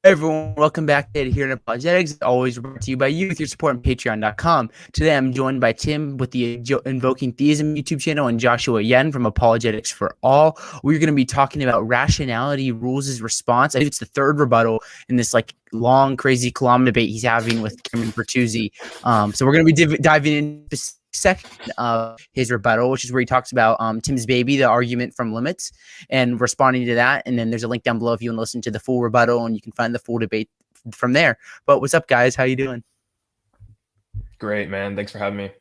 Hey everyone, welcome back to Adherent Apologetics. Always brought to you by you with your support on patreon.com. Today I'm joined by Tim with the Invoking Theism YouTube channel and Joshua Yen from Apologetics for All. We're going to be talking about Rationality Rules' response. I think it's the third rebuttal in this long, crazy Kalam debate he's having with Cameron Bertuzzi. So we're going to be diving into the second of his rebuttal, which is where he talks about Tim's baby, the argument from limits, and responding to that. And then there's a link down below if you want to listen to the full rebuttal, and you can find the full debate from there. But what's up, guys? How you doing? Great, man. Thanks for having me.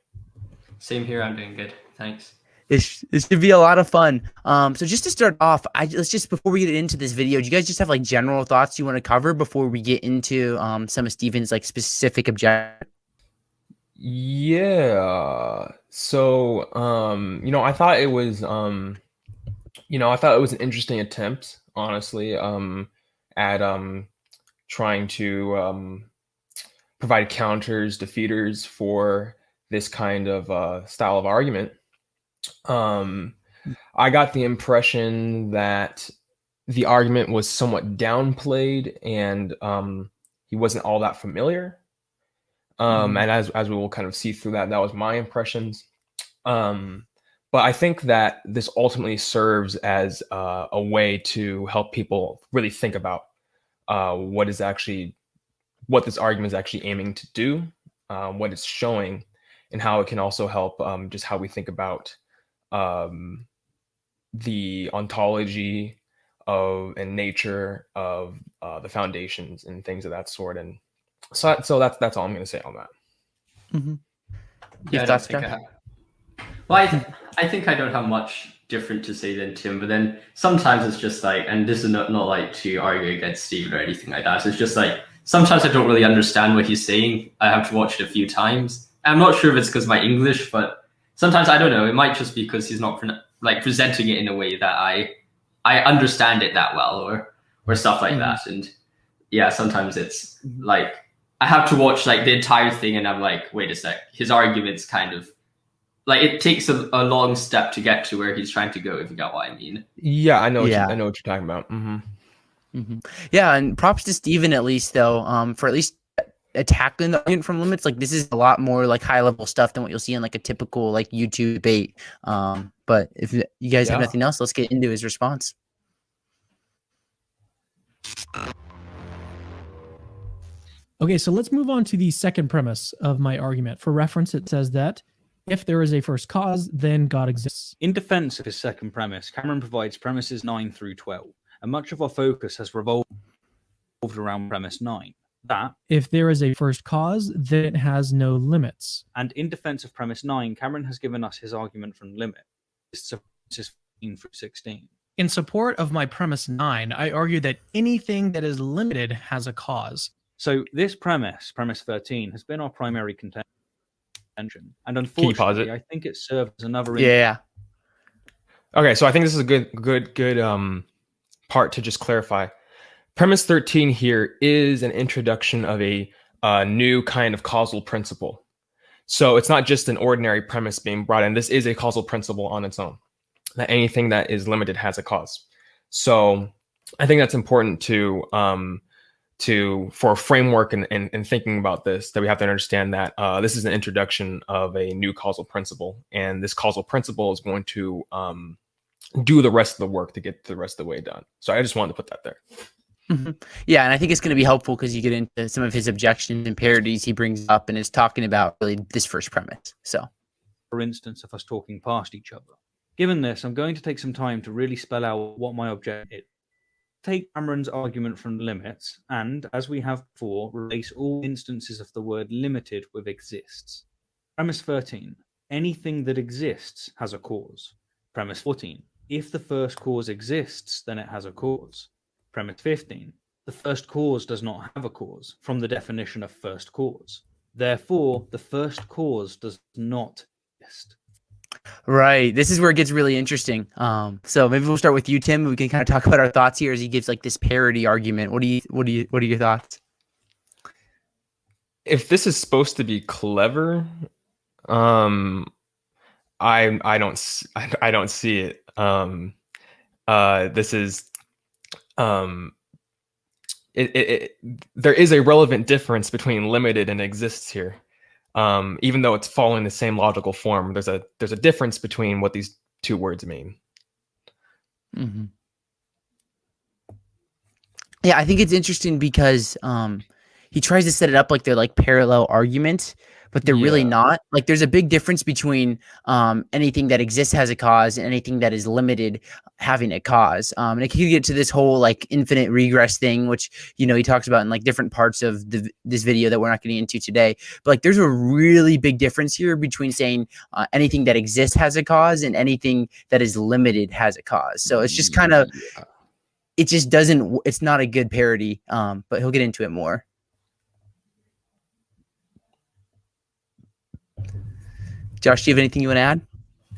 Same here. I'm doing good. Thanks. This should be a lot of fun. So just to start off, before we get into this video, do you guys just have general thoughts you want to cover before we get into some of Stephen's specific objectives? Yeah. So, I thought it was, I thought it was an interesting attempt, honestly, at trying to provide counters, defeaters for this kind of style of argument. I got the impression that the argument was somewhat downplayed and he wasn't all that familiar. And as we will kind of see through that was my impressions. But I think that this ultimately serves as a way to help people really think about what this argument is actually aiming to do, what it's showing, and how it can also help just how we think about the ontology and nature of the foundations and things of that sort. And so that's all I'm going to say on that. Mm-hmm. Yeah, I don't think I have. Well, I think I don't have much different to say than Tim, but then sometimes it's just and this is not to argue against Stephen or anything like that. It's just sometimes I don't really understand what he's saying. I have to watch it a few times. I'm not sure if it's because my English, but sometimes I don't know. It might just be because he's not presenting it in a way that I understand it that well, or stuff like that. And yeah, sometimes it's I have to watch the entire thing, and I'm wait a sec, his argument's kind of it takes a long step to get to where he's trying to go, if you got what I mean. Yeah, I know. I know what you're talking about. Yeah, and props to Stephen at least though, for at least attacking the argument from limits. This is a lot more high level stuff than what you'll see in a typical YouTube debate. But if you guys have nothing else, let's get into his response. Okay, so let's move on to the second premise of my argument. For reference, it says that if there is a first cause, then God exists. In defense of his second premise, Cameron provides premises 9 through 12, and much of our focus has revolved around premise 9. That if there is a first cause, then it has no limits. And in defense of premise 9, Cameron has given us his argument from limit. It's 15 through 16. In support of my premise 9, I argue that anything that is limited has a cause. So this premise 13, has been our primary contention. And unfortunately, I think it serves as another... Yeah. Okay, so I think this is a good part to just clarify. Premise 13 here is an introduction of a new kind of causal principle. So it's not just an ordinary premise being brought in. This is a causal principle on its own, that anything that is limited has a cause. So I think that's important for a framework and thinking about this, that we have to understand that this is an introduction of a new causal principle, and this causal principle is going to do the rest of the work to get the rest of the way done. So I just wanted to put that there. Yeah, and I think it's going to be helpful because you get into some of his objections and parodies he brings up, and is talking about really this first premise. So, for instance, of us talking past each other. Given this, I'm going to take some time to really spell out what my objective is. Take Cameron's argument from limits, and, as we have before, replace all instances of the word limited with exists. Premise 13. Anything that exists has a cause. Premise 14. If the first cause exists, then it has a cause. Premise 15. The first cause does not have a cause, from the definition of first cause. Therefore, the first cause does not exist. Right. This is where it gets really interesting. So maybe we'll start with you, Tim. We can kind of talk about our thoughts here as he gives this parody argument. What are your thoughts? If this is supposed to be clever, I don't see it. This is there is a relevant difference between limited and exists here. Even though it's following the same logical form, there's a difference between what these two words mean. Mm-hmm. Yeah, I think it's interesting because he tries to set it up like they're like parallel arguments, but they're really not. Like there's a big difference between anything that exists has a cause and anything that is limited having a cause. And it can get to this whole like infinite regress thing, which, you know, he talks about in like different parts of this video that we're not getting into today. But like there's a really big difference here between saying anything that exists has a cause and anything that is limited has a cause. So it's just kind of, it just doesn't, it's not a good parody, but he'll get into it more. Josh, do you have anything you want to add?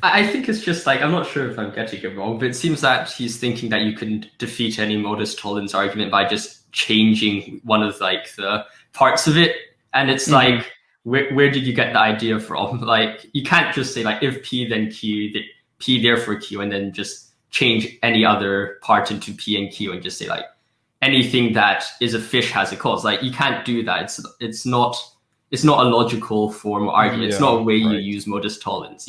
I think it's just like, I'm not sure if I'm getting it wrong, but it seems that he's thinking that you can defeat any modus tollens argument by just changing one of like the parts of it. And it's like, where did you get the idea from? Like, you can't just say like, if P then Q, P therefore Q, and then just change any other part into P and Q and just say like, anything that is a fish has a cause. Like, you can't do that. It's not a logical form of argument. It's not a way you use modus tollens.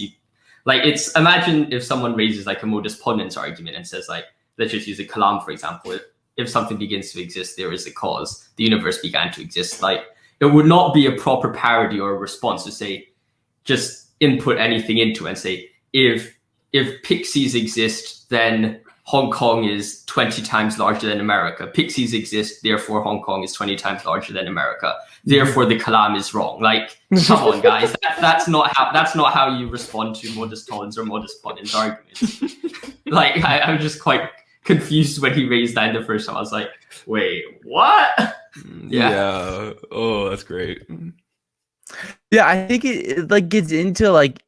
Imagine if someone raises like a modus ponens argument and says like, let's just use a kalam, for example. If something begins to exist, there is a cause. The universe began to exist. Like, it would not be a proper parody or a response to say, just input anything into it and say, if pixies exist, then Hong Kong is 20 times larger than America. Pixies exist, therefore Hong Kong is 20 times larger than America. Therefore, the kalam is wrong. Like, come on, guys, that's not how you respond to modus tollens or modus ponens arguments. Like, I'm just quite confused when he raised that in the first time. I was like, wait, what? Yeah. Oh, that's great. Yeah, I think it like gets into like,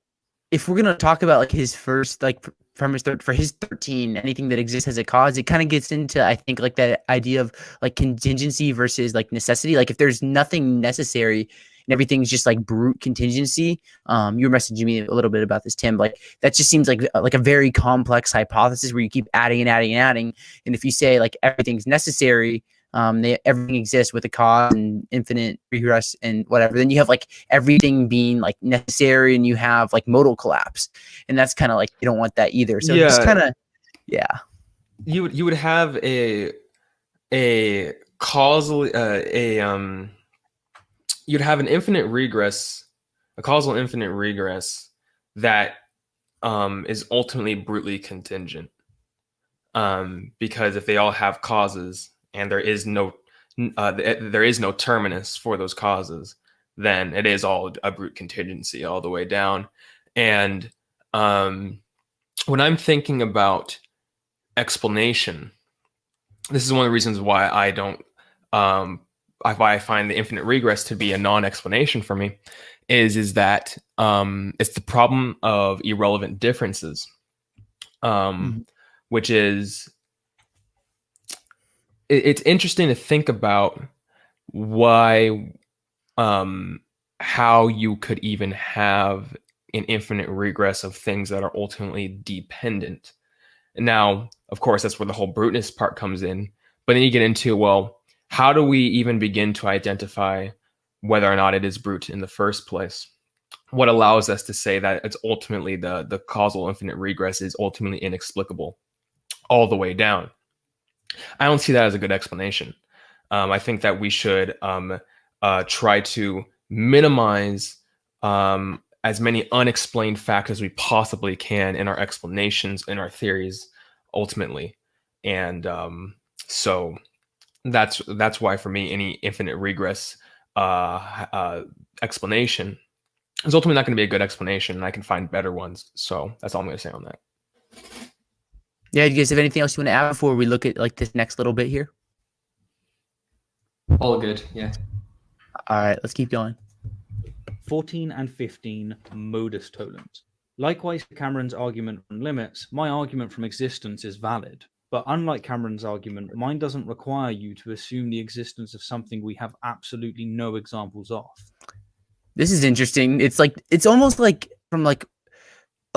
if we're gonna talk about like his first like premise for his 13, anything that exists as a cause, it kind of gets into, I think, like that idea of like contingency versus like necessity. Like if there's nothing necessary and everything's just like brute contingency, you were messaging me a little bit about this, Tim. Like that just seems like a very complex hypothesis where you keep adding and adding and adding. And if you say like everything's necessary, everything exists with a cause and infinite regress and whatever, then you have like everything being like necessary and you have like modal collapse, and that's kind of like, you don't want that either. So it's kind of, you would have a causal you'd have an infinite regress, a causal infinite regress that is ultimately brutally contingent, because if they all have causes and there is no terminus for those causes, then it is all a brute contingency all the way down. And when I'm thinking about explanation, this is one of the reasons why I don't, why I find the infinite regress to be a non-explanation for me, is that it's the problem of irrelevant differences, which is, it's interesting to think about why, how you could even have an infinite regress of things that are ultimately dependent. Now, of course, that's where the whole bruteness part comes in. But then you get into, well, how do we even begin to identify whether or not it is brute in the first place? What allows us to say that it's ultimately the causal infinite regress is ultimately inexplicable all the way down? I don't see that as a good explanation. I think that we should try to minimize as many unexplained facts as we possibly can in our explanations, in our theories, ultimately. And so that's why, for me, any infinite regress explanation is ultimately not going to be a good explanation, and I can find better ones. So that's all I'm going to say on that. Yeah, do you guys have anything else you want to add before we look at like this next little bit here? All good, yeah. All right, let's keep going. 14 and 15, modus tollens. Likewise, Cameron's argument from limits, my argument from existence is valid. But unlike Cameron's argument, mine doesn't require you to assume the existence of something we have absolutely no examples of. This is interesting. It's like, it's almost like from like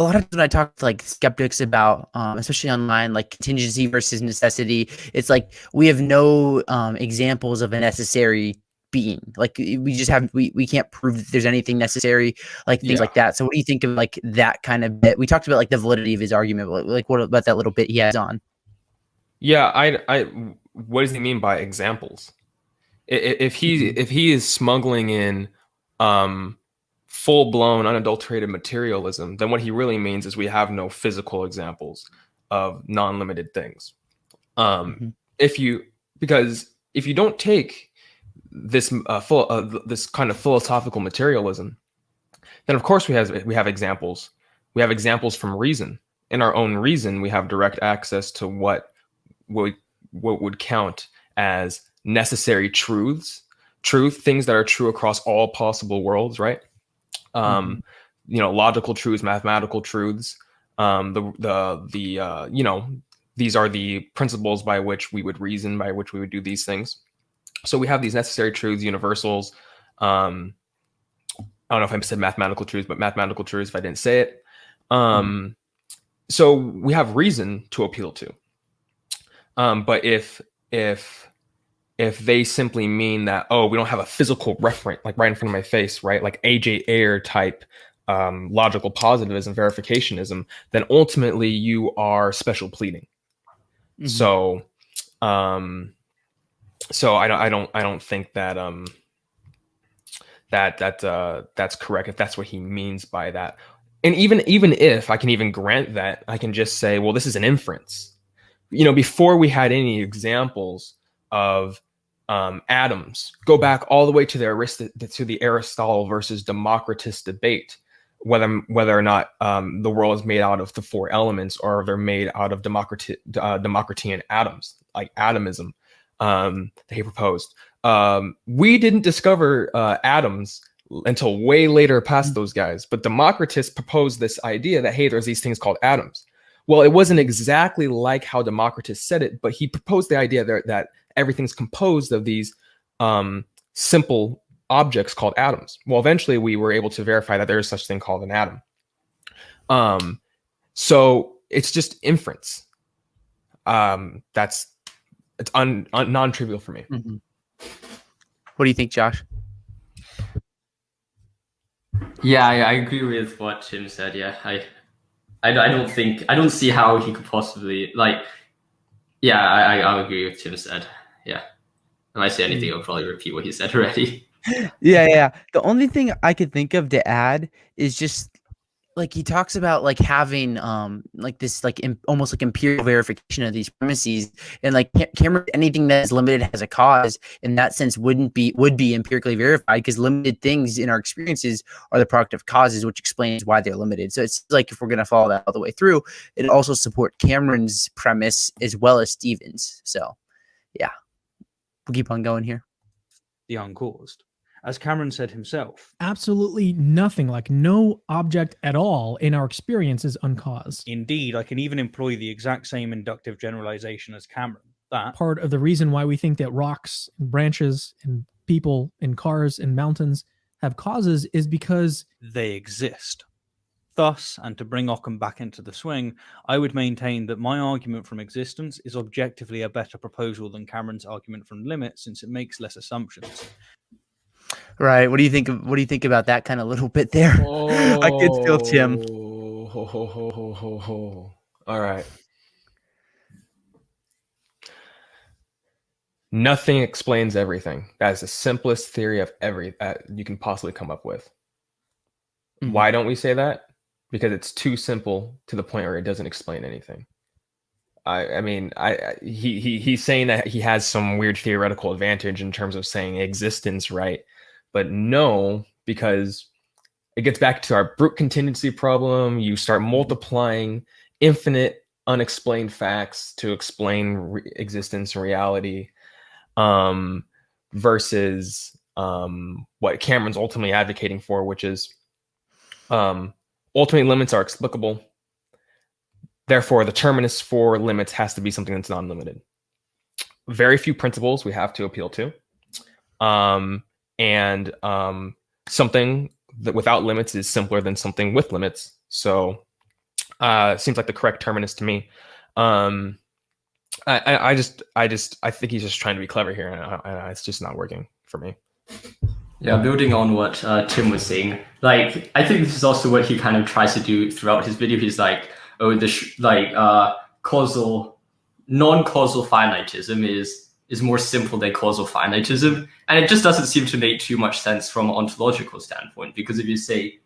a lot of times when I talk to like skeptics about, especially online, like contingency versus necessity, it's like we have no examples of a necessary being. Like we just have, we can't prove that there's anything necessary, like things like that. So what do you think of like that kind of bit? We talked about like the validity of his argument, but like what about that little bit he has on? Yeah, I what does he mean by examples? If he is smuggling in full-blown unadulterated materialism, then what he really means is we have no physical examples of non-limited things. Because if you don't take this this kind of philosophical materialism, then of course we have examples. We have examples from reason. In our own reason, we have direct access to what would count as necessary things that are true across all possible worlds, right? Logical truths, mathematical truths. These are the principles by which we would reason, by which we would do these things. So we have these necessary truths, universals. I don't know if I said mathematical truths, but mathematical truths if I didn't say it. So we have reason to appeal to. But if they simply mean that, oh, we don't have a physical referent like right in front of my face, right? Like A.J. Ayer type logical positivism, verificationism, then ultimately you are special pleading. So I don't think that that's correct if that's what he means by that. And even if I can even grant that, I can just say, well, this is an inference. Before we had any examples of atoms, go back all the way to the Aristotle versus Democritus debate, whether or not the world is made out of the four elements or they're made out of Democritean atoms, like atomism that he proposed. We didn't discover atoms until way later past those guys, but Democritus proposed this idea that, hey, there's these things called atoms. Well, it wasn't exactly like how Democritus said it, but he proposed the idea that everything's composed of these simple objects called atoms. Well, eventually we were able to verify that there is such thing called an atom. So it's just inference. It's non-trivial for me. What do you think, Josh? Yeah, I agree with what Tim said. Yeah, I don't see how he could possibly I'll agree with Tim said. Yeah. If I say anything, I'll probably repeat what he said already. Yeah. The only thing I could think of to add is just like he talks about like having like this like almost like empirical verification of these premises, and like Cameron, anything that is limited has a cause in that sense would be empirically verified, because limited things in our experiences are the product of causes, which explains why they're limited. So it's like if we're going to follow that all the way through, it also support Cameron's premise as well as Stephen's. So yeah, we'll keep on going here. The uncaused. As Cameron said himself, absolutely nothing, like no object at all in our experience is uncaused. Indeed, I can even employ the exact same inductive generalization as Cameron. That part of the reason why we think that rocks, and branches, and people, and cars, and mountains have causes is because they exist. Thus, and to bring Occam back into the swing, I would maintain that my argument from existence is objectively a better proposal than Cameron's argument from limit, since it makes less assumptions. Right. What do you think about that kind of little bit there? I could feel Tim. All right. Nothing explains everything. That is the simplest theory of you can possibly come up with. Why don't we say that? Because it's too simple to the point where it doesn't explain anything. He's saying that he has some weird theoretical advantage in terms of saying existence, right? But no, because it gets back to our brute contingency problem. You start multiplying infinite unexplained facts to explain existence and reality, versus what Cameron's ultimately advocating for, which is ultimate limits are explicable. Therefore, the terminus for limits has to be something that's non-limited. Very few principles we have to appeal to. Something that without limits is simpler than something with limits. So seems like the correct terminus to me. I think he's just trying to be clever here, and it's just not working for me. Yeah, building on what Tim was saying, like I think this is also what he kind of tries to do throughout his video. He's like, oh, non-causal finitism is more simple than causal finitism, and it just doesn't seem to make too much sense from an ontological standpoint. Because if you say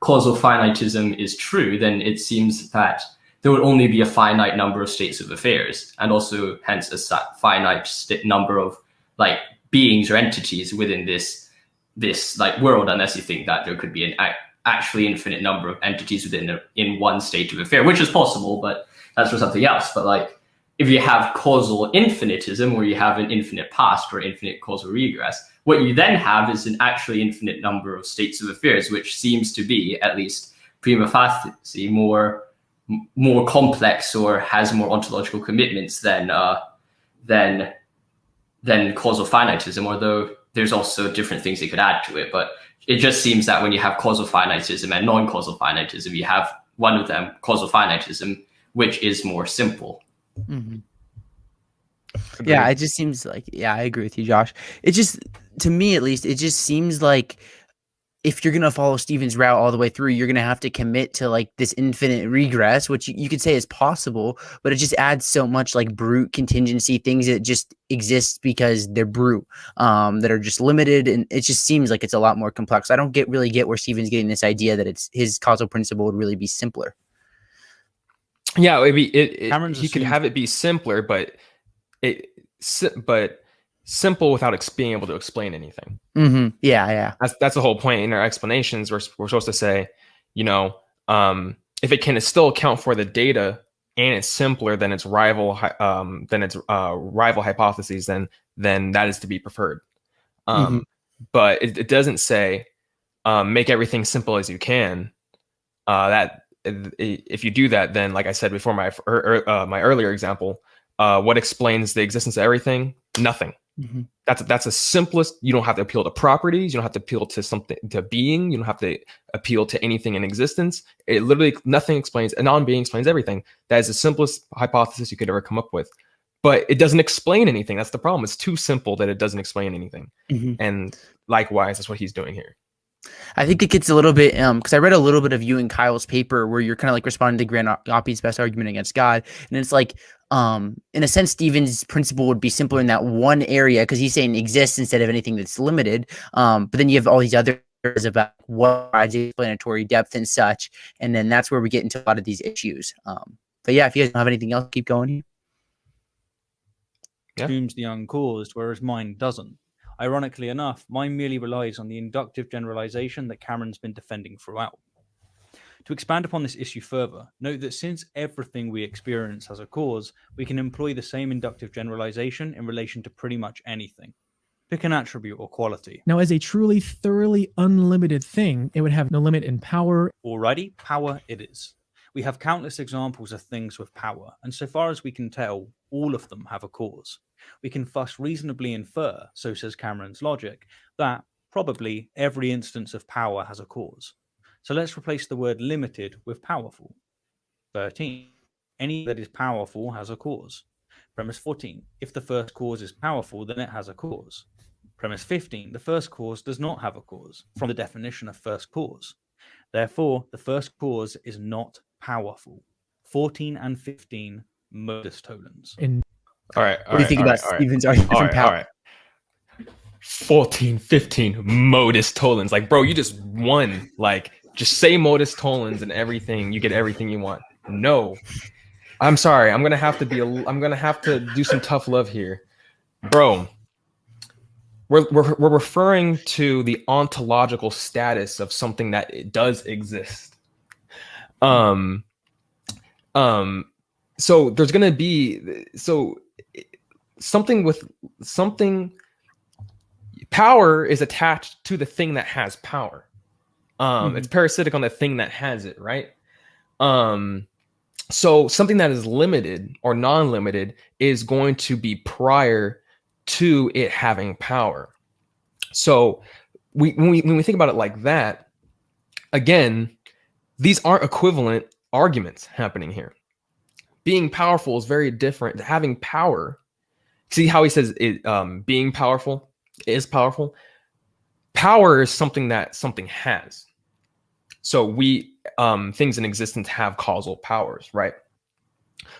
causal finitism is true, then it seems that there would only be a finite number of states of affairs, and also hence a finite number of like beings or entities within this like world, unless you think that there could be an actually infinite number of entities in one state of affair, which is possible, but that's for something else. But like if you have causal infinitism, or you have an infinite past or infinite causal regress, what you then have is an actually infinite number of states of affairs, which seems to be, at least prima facie, more complex or has more ontological commitments than causal finitism, although there's also different things you could add to it. But it just seems that when you have causal finitism and non-causal finitism, you have one of them, causal finitism, which is more simple. Mm-hmm. Yeah, it just seems like, I agree with you, Josh. It just, to me at least, it just seems like if you're going to follow Stephen's route all the way through, you're going to have to commit to like this infinite regress, which you could say is possible, but it just adds so much like brute contingency, things that just exist because they're brute, that are just limited. And it just seems like it's a lot more complex. I don't really get where Stephen's getting this idea that it's his causal principle would really be simpler. Yeah, he could have it be simpler, but simple without being able to explain anything. Mm-hmm. Yeah. That's the whole point. In our explanations, we're supposed to say, if it can still account for the data and it's simpler than its rival hypotheses, then that is to be preferred. But it doesn't say make everything simple as you can. That if you do that, then like I said before, my earlier example, what explains the existence of everything? Nothing. Mm-hmm. That's the simplest. You don't have to appeal to properties. You don't have to appeal to something, to being. You don't have to appeal to anything in existence. It literally, nothing explains. A non-being explains everything. That is the simplest hypothesis you could ever come up with. But it doesn't explain anything. That's the problem. It's too simple that it doesn't explain anything. Mm-hmm. And likewise, that's what he's doing here. I think it gets a little bit, because I read a little bit of you and Kyle's paper where you're kind of like responding to Grant Oppi's best argument against God. And it's like, in a sense, Stephen's principle would be simpler in that one area because he's saying exists instead of anything that's limited. But then you have all these other areas about what provides explanatory depth and such. And then that's where we get into a lot of these issues. But yeah, if you guys don't have anything else, keep going here. Yeah. Assumes the uncaused, whereas mine doesn't. Ironically enough, mine merely relies on the inductive generalization that Cameron's been defending throughout. To expand upon this issue further, note that since everything we experience has a cause, we can employ the same inductive generalization in relation to pretty much anything. Pick an attribute or quality. Now, as a truly, thoroughly unlimited thing, it would have no limit in power. Alrighty, power it is. We have countless examples of things with power, and so far as we can tell, all of them have a cause. We can thus reasonably infer, so says Cameron's logic, that probably every instance of power has a cause. So let's replace the word limited with powerful. 13. Any that is powerful has a cause. Premise 14. If the first cause is powerful, then it has a cause. Premise 15. The first cause does not have a cause, from the definition of first cause. Therefore, the first cause is not powerful. 14 and 15, modus tollens. All right. What do you think about Stephen's argument from power? All right. 14, 15, modus tollens. Like, bro, you just won. Like, just say modus tollens and everything. You get everything you want. No. I'm sorry. I'm gonna have to do some tough love here. Bro. We're referring to the ontological status of something that it does exist. So there's gonna be something power is attached to the thing that has power. It's parasitic on the thing that has it, right? So something that is limited or non-limited is going to be prior to it having power. So when we think about it like that, again, these aren't equivalent arguments happening here. Being powerful is very different. Having power. See how he says being powerful is powerful. Power is something that something has. So things in existence have causal powers, right?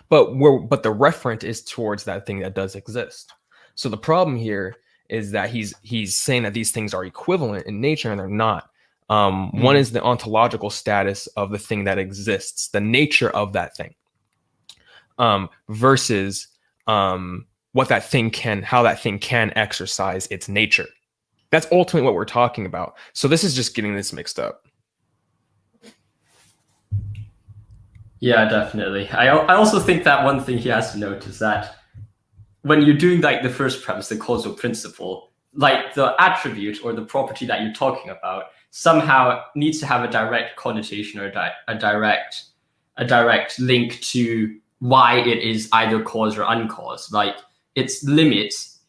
But the referent is towards that thing that does exist. So the problem here is that he's saying that these things are equivalent in nature, and they're not. One is the ontological status of the thing that exists, the nature of that thing, versus what that thing how that thing can exercise its nature. That's ultimately what we're talking about. So this is just getting this mixed up. Yeah, definitely. I also think that one thing he has to note is that when you're doing like the first premise, the causal principle, like the attribute or the property that you're talking about somehow needs to have a direct connotation or a direct link to why it is either cause or uncaused. Like its limits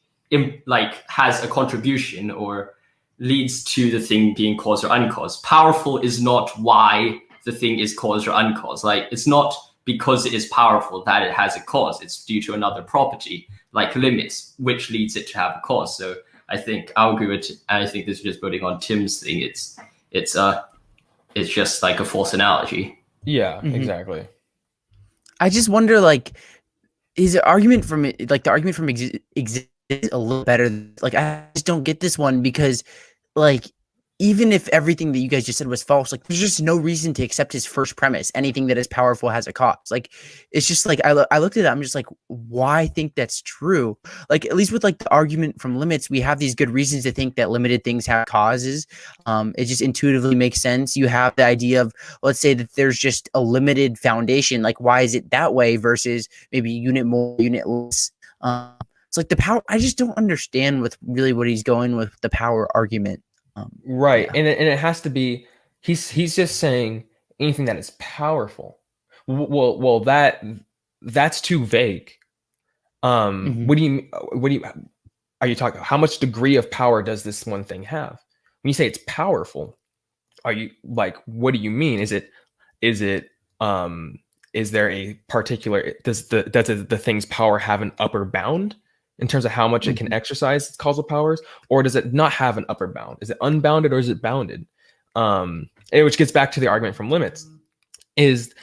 has a contribution or leads to the thing being caused or uncaused. Powerful is not why the thing is caused or uncaused. Like it's not because it is powerful that it has a cause. It's due to another property, like limits, which leads it to have a cause. So I think I'll agree with. I think this is just building on Tim's thing. It's just like a false analogy. Yeah, exactly. I just wonder, like, his argument from exist a little better. Like, I just don't get this one because, like, even if everything that you guys just said was false, like there's just no reason to accept his first premise. Anything that is powerful has a cause. Like, it's just like, I looked at it. I'm just like, why think that's true? Like, at least with like the argument from limits, we have these good reasons to think that limited things have causes. It just intuitively makes sense. You have the idea of, let's say that there's just a limited foundation. Like, why is it that way versus maybe unit more, unit less? It's like the power. I just don't understand with really what he's going with the power argument. Right. Yeah. And it has to be, he's just saying anything that is powerful. Well, that's too vague. What do you are you talking, how much degree of power does this one thing have? When you say it's powerful, are you like, what do you mean? Is there a particular, does the thing's power have an upper bound in terms of how much it can exercise its causal powers, or does it not have an upper bound? Is it unbounded or is it bounded? Which gets back to the argument from limits. Let's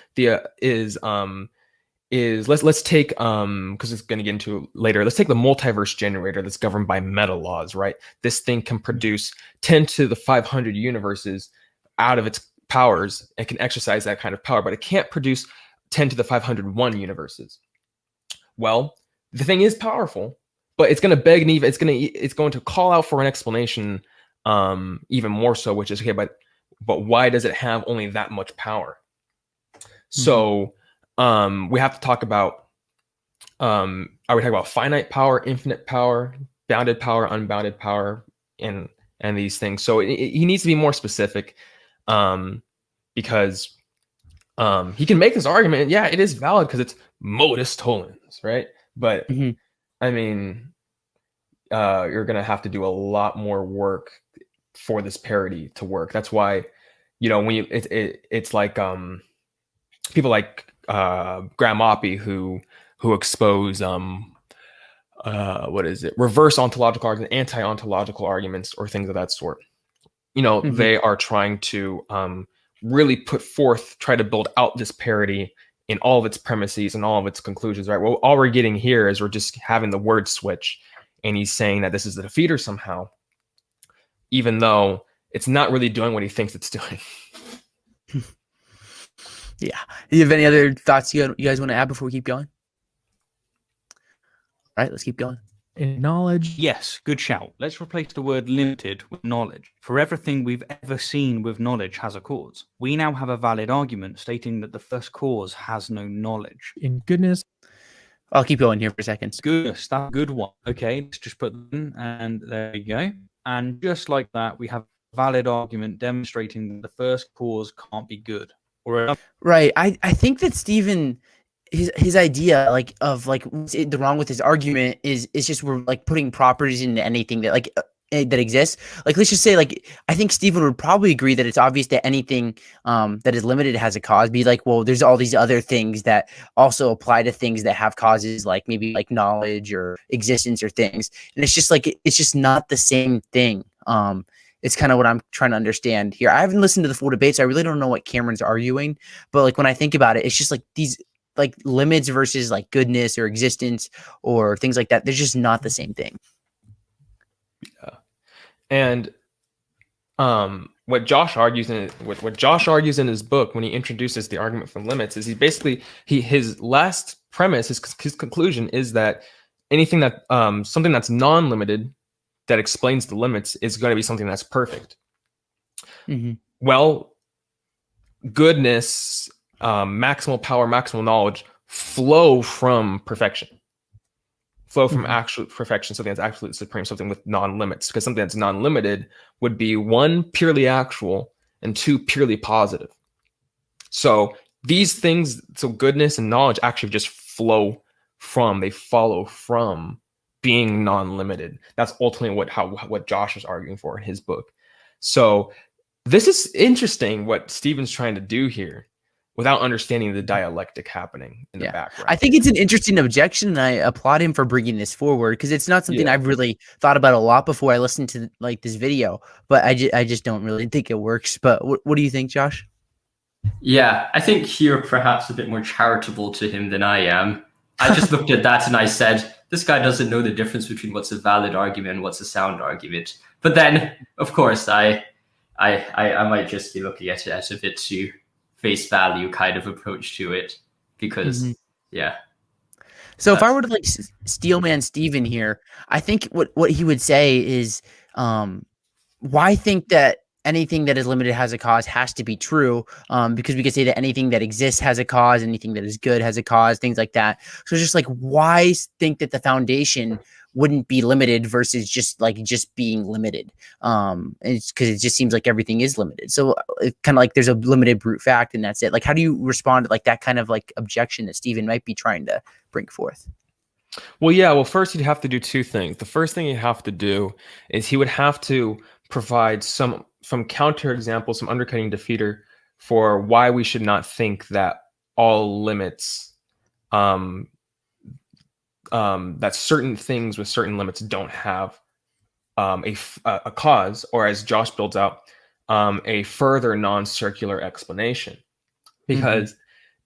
take because it's going to get into later. Let's take the multiverse generator that's governed by meta laws, right? This thing can produce 10 to the 500 universes out of its powers. It can exercise that kind of power, but it can't produce 10 to the 501 universes. Well, the thing is powerful, but it's going to beg Neve. It's going to call out for an explanation, even more so, which is okay. But why does it have only that much power? So we have to talk about. Are we talking about finite power, infinite power, bounded power, unbounded power, and these things? So he needs to be more specific, because he can make this argument. Yeah, it is valid because it's modus tollens, right? But I mean, you're gonna have to do a lot more work for this parity to work. That's why, when it's like people like Graham Oppie who expose reverse ontological arguments, anti-ontological arguments, or things of that sort. They are trying to really try to build out this parity in all of its premises and all of its conclusions, right? Well, all we're getting here is we're just having the word switch, and he's saying that this is the defeater somehow, even though it's not really doing what he thinks it's doing. Yeah. Do you have any other thoughts you guys want to add before we keep going? All right, let's keep going. Knowledge. Yes, good shout. Let's replace the word limited with knowledge. For everything we've ever seen with knowledge has a cause. We now have a valid argument stating that the first cause has no knowledge. In goodness. I'll keep going here for a second. Goodness, that's a good one. Okay, let's just put them in, and there we go. And just like that, we have a valid argument demonstrating that the first cause can't be good. Right. I think that Stephen, his idea the wrong with his argument is just we're like putting properties into anything that that exists. Like, let's just say, like, I think Stephen would probably agree that it's obvious that anything that is limited has a cause. Be like, well, there's all these other things that also apply to things that have causes, like maybe like knowledge or existence or things. And it's just like, it's just not the same thing. It's kind of what I'm trying to understand here. I haven't listened to the full debate, so I really don't know what Cameron's arguing. But like when I think about it, it's just like these like limits versus like goodness or existence or things like that. They're just not the same thing. Yeah. And what Josh argues in his book when he introduces the argument from limits is his last premise, his conclusion is that anything that something that's non-limited that explains the limits is going to be something that's perfect. Mm-hmm. Well, goodness, maximal power, maximal knowledge flow from perfection. Flow from actual perfection, something that's absolute supreme, something with non-limits. Because something that's non-limited would be 1, purely actual, and 2, purely positive. So these things, so goodness and knowledge actually just follow from being non-limited. That's ultimately what Josh is arguing for in his book. So this is interesting what Stephen's trying to do here, without understanding the dialectic happening in the background. I think it's an interesting objection, and I applaud him for bringing this forward, because it's not something I've really thought about a lot before I listened to like this video, but I just don't really think it works. But what do you think, Josh? Yeah, I think you're perhaps a bit more charitable to him than I am. I just looked at that and I said, this guy doesn't know the difference between what's a valid argument and what's a sound argument. But then, of course, I might just be looking at it as a bit too face value kind of approach to it, because So if I were to like Steelman Steven here, I think what he would say is why think that anything that is limited has a cause has to be true, because we could say that anything that exists has a cause, anything that is good has a cause, things like that. So it's just like, why think that the foundation wouldn't be limited versus just being limited? It's because it just seems like everything is limited. So it's kind of like there's a limited brute fact and that's it. Like, how do you respond to like that kind of like objection that Stephen might be trying to bring forth? Well, first you'd have to do two things. The first thing you have to do is he would have to provide some counterexample, some undercutting defeater for why we should not think that all limits, that certain things with certain limits don't have a cause, or as Josh builds out, a further non-circular explanation. Because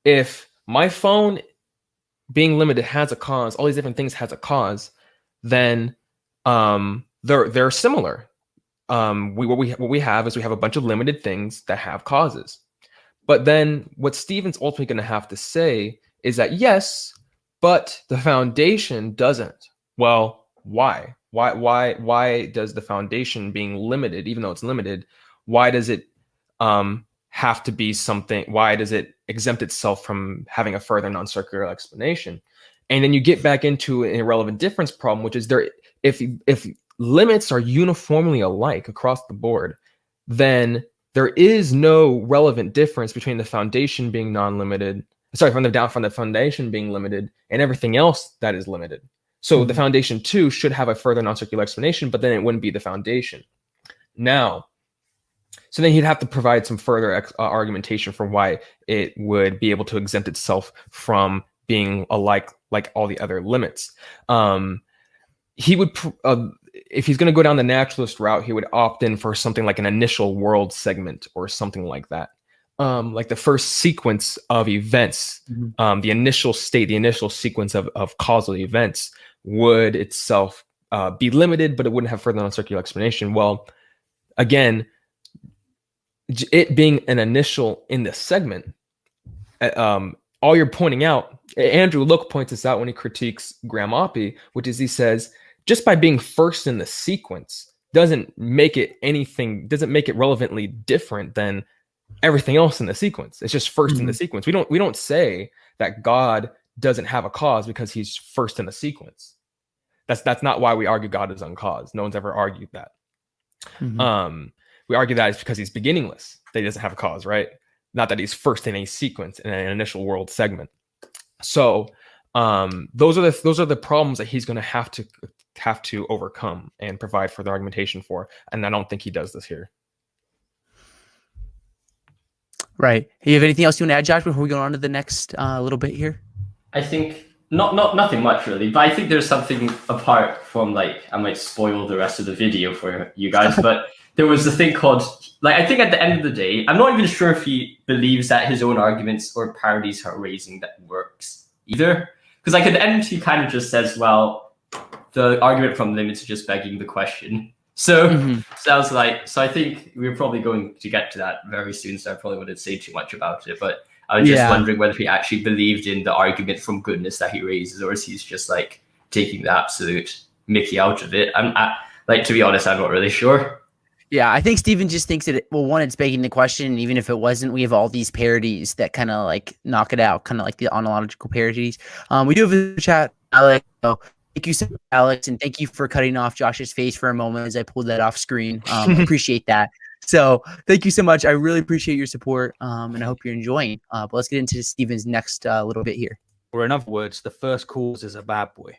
if my phone being limited has a cause, all these different things has a cause, then they're similar. What we have is we have a bunch of limited things that have causes. But then what Stephen's ultimately going to have to say is that yes, but the foundation doesn't. Well, why? Why does the foundation being limited, even though it's limited, why does it have to be something? Why does it exempt itself from having a further non-circular explanation? And then you get back into an irrelevant difference problem, which is if limits are uniformly alike across the board, then there is no relevant difference between the foundation being non-limited, from the foundation being limited and everything else that is limited. So the foundation too should have a further non-circular explanation, but then it wouldn't be the foundation. Now, so then he'd have to provide some further argumentation for why it would be able to exempt itself from being alike like all the other limits. He would, if he's going to go down the naturalist route, he would opt in for something like an initial world segment or something like that. Like the first sequence of events, the initial state, the initial sequence of causal events would itself be limited, but it wouldn't have further non-circular explanation. Well, again, it being an initial in the segment, all you're pointing out, Andrew Look points this out when he critiques Graham Oppie, which is he says, just by being first in the sequence doesn't make it relevantly different than everything else in the sequence. It's just first in the sequence. We don't say that God doesn't have a cause because he's first in the sequence. That's not why we argue God is uncaused. No one's ever argued that. We argue that it's because he's beginningless, that he doesn't have a cause, right? Not that he's first in a sequence in an initial world segment. So those are the problems that he's going to have to overcome and provide for the argumentation for. And I don't think he does this here. Right. You have anything else you want to add, Josh, before we go on to the next little bit here? I think nothing much really, but I think there's something apart from, like, I might spoil the rest of the video for you guys, but there was a thing called, like, I think at the end of the day, I'm not even sure if he believes that his own arguments or parodies are raising that works either. Because, like, at the end, he kind of just says, well, the argument from limits is just begging the question. So sounds like, so I think we're probably going to get to that very soon, so I probably wouldn't say too much about it, but I was just wondering whether he actually believed in the argument from goodness that he raises, or is he's just, like, taking the absolute Mickey out of it. Like, to be honest, I'm not really sure. Yeah, I think Steven just thinks that, well, one, it's begging the question. Even if it wasn't, we have all these parodies that kind of like knock it out, kind of like the ontological parodies. We do have a chat, Alex. So thank you so much, Alex, and thank you for cutting off Josh's face for a moment as I pulled that off screen. Appreciate that. So thank you so much. I really appreciate your support, and I hope you're enjoying. But let's get into Steven's next little bit here. Or in other words, the first cause is a bad boy.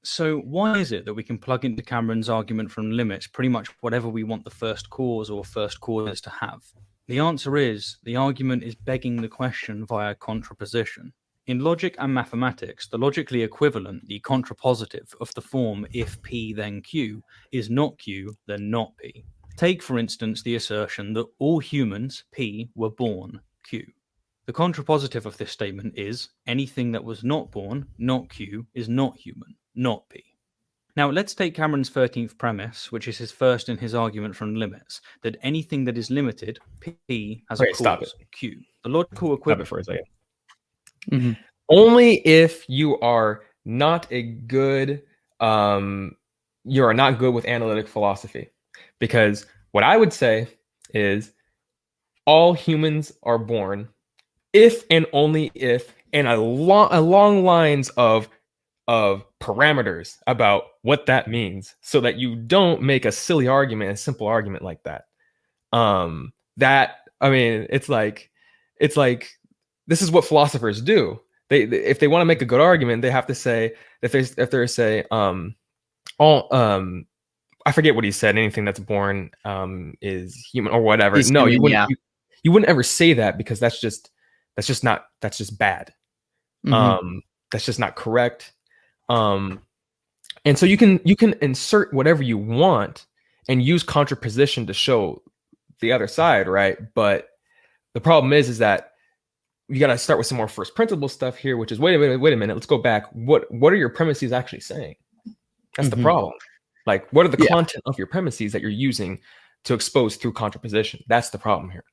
So why is it that we can plug into Cameron's argument from limits pretty much whatever we want the first cause or first causes to have? The answer is the argument is begging the question via contraposition. In logic and mathematics, the logically equivalent, the contrapositive of the form if P then Q, is not Q then not P. Take, for instance, the assertion that all humans, P, were born, Q. The contrapositive of this statement is anything that was not born, not Q, is not human, not P. Now, let's take Cameron's 13th premise, which is his first in his argument from limits, that anything that is limited, P, has a cause, Q. The logical equivalent... Stop it for a second. Only if you are not a good... you are not good with analytic philosophy. Because what I would say is all humans are born if and only if, and a long lines of parameters about what that means, so that you don't make a silly argument, a simple argument like that. It's like this is what philosophers do. They if they want to make a good argument, they have to say I forget what he said. Anything that's born is human or whatever. You wouldn't ever say that, because that's just bad. That's just not correct. And so you can insert whatever you want and use contraposition to show the other side, right? But the problem is that you got to start with some more first principle stuff here, which is wait a minute, let's go back. What are your premises actually saying? That's the problem. Like, what are the content of your premises that you're using to expose through contraposition? That's the problem here.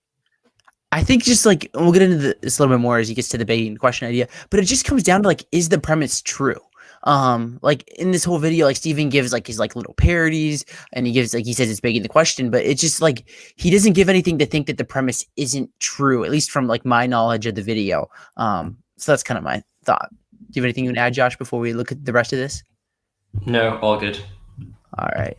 I think just like, we'll get into this a little bit more as he gets to the begging question idea, but it just comes down to, like, is the premise true? Like in this whole video, like, Steven gives like his like little parodies, and he gives, like, he says it's begging the question, but it's just like he doesn't give anything to think that the premise isn't true, at least from like my knowledge of the video. So that's kind of my thought. Do you have anything you want to add, Josh, before we look at the rest of this? No, all good. All right.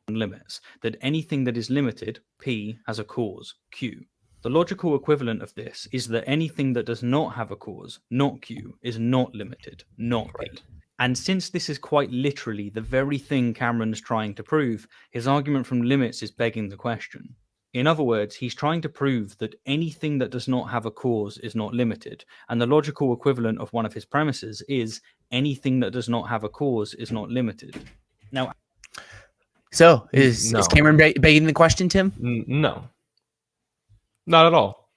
Limits that anything that is limited, P, has a cause, Q. The logical equivalent of this is that anything that does not have a cause, not Q, is not limited, not P. And since this is quite literally the very thing Cameron's trying to prove, his argument from limits is begging the question. In other words, he's trying to prove that anything that does not have a cause is not limited, and the logical equivalent of one of his premises is anything that does not have a cause is not limited. Now, so is Cameron begging the question, Tim? No, not at all.